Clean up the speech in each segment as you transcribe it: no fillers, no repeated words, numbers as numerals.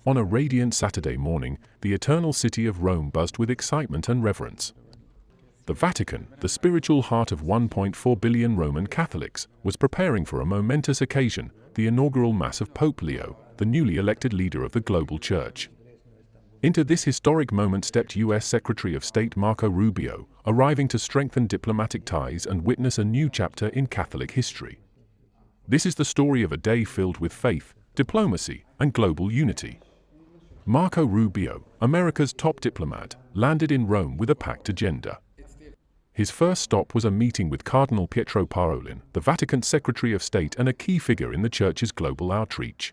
On a radiant Saturday morning, the eternal city of Rome buzzed with excitement and reverence. The Vatican, the spiritual heart of 1.4 billion Roman Catholics, was preparing for a momentous occasion, the inaugural Mass of Pope Leo, the newly elected leader of the global church. Into this historic moment stepped U.S. Secretary of State Marco Rubio, arriving to strengthen diplomatic ties and witness a new chapter in Catholic history. This is the story of a day filled with faith, diplomacy, and global unity. Marco Rubio, America's top diplomat, landed in Rome with a packed agenda. His first stop was a meeting with Cardinal Pietro Parolin, the Vatican's Secretary of State and a key figure in the Church's global outreach.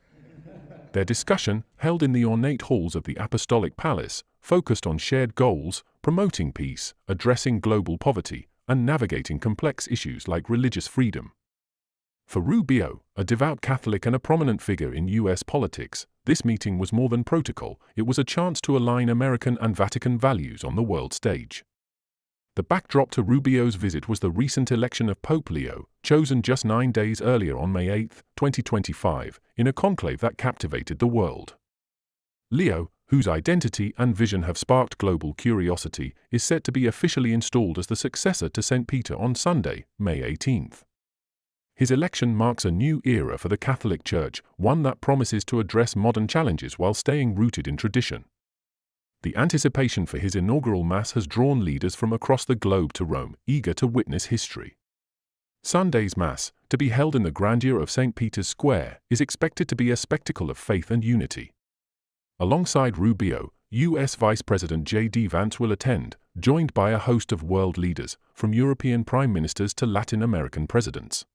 Their discussion, held in the ornate halls of the Apostolic Palace, focused on shared goals, promoting peace, addressing global poverty, and navigating complex issues like religious freedom. For Rubio, a devout Catholic and a prominent figure in U.S. politics, this meeting was more than protocol, it was a chance to align American and Vatican values on the world stage. The backdrop to Rubio's visit was the recent election of Pope Leo, chosen just 9 days earlier on May 8, 2025, in a conclave that captivated the world. Leo, whose identity and vision have sparked global curiosity, is set to be officially installed as the successor to St. Peter on Sunday, May 18. His election marks a new era for the Catholic Church, one that promises to address modern challenges while staying rooted in tradition. The anticipation for his inaugural Mass has drawn leaders from across the globe to Rome, eager to witness history. Sunday's Mass, to be held in the grandeur of St. Peter's Square, is expected to be a spectacle of faith and unity. Alongside Rubio, U.S. Vice President J.D. Vance will attend, joined by a host of world leaders, from European prime ministers to Latin American presidents.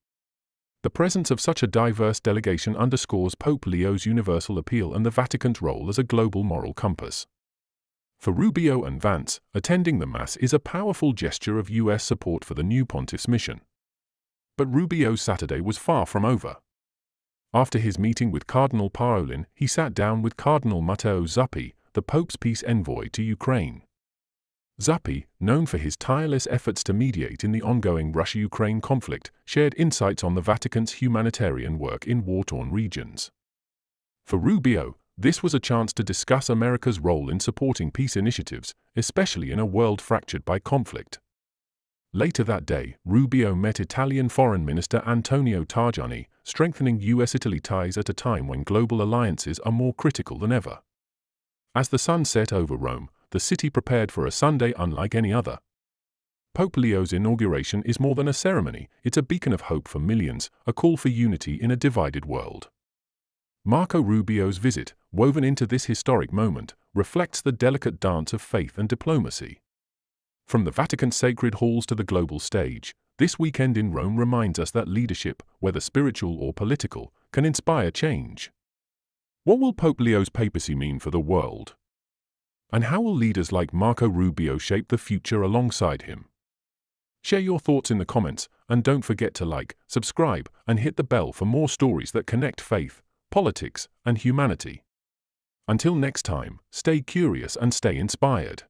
The presence of such a diverse delegation underscores Pope Leo's universal appeal and the Vatican's role as a global moral compass. For Rubio and Vance, attending the Mass is a powerful gesture of U.S. support for the new pontiff's mission. But Rubio's Saturday was far from over. After his meeting with Cardinal Parolin, he sat down with Cardinal Matteo Zuppi, the Pope's peace envoy to Ukraine. Zuppi, known for his tireless efforts to mediate in the ongoing Russia-Ukraine conflict, shared insights on the Vatican's humanitarian work in war-torn regions. For Rubio, this was a chance to discuss America's role in supporting peace initiatives, especially in a world fractured by conflict. Later that day, Rubio met Italian Foreign Minister Antonio Tajani, strengthening U.S.-Italy ties at a time when global alliances are more critical than ever. As the sun set over Rome, the city prepared for a Sunday unlike any other. Pope Leo's inauguration is more than a ceremony, it's a beacon of hope for millions, a call for unity in a divided world. Marco Rubio's visit, woven into this historic moment, reflects the delicate dance of faith and diplomacy. From the Vatican's sacred halls to the global stage, this weekend in Rome reminds us that leadership, whether spiritual or political, can inspire change. What will Pope Leo's papacy mean for the world? And how will leaders like Marco Rubio shape the future alongside him? Share your thoughts in the comments, and don't forget to like, subscribe, and hit the bell for more stories that connect faith, politics, and humanity. Until next time, stay curious and stay inspired.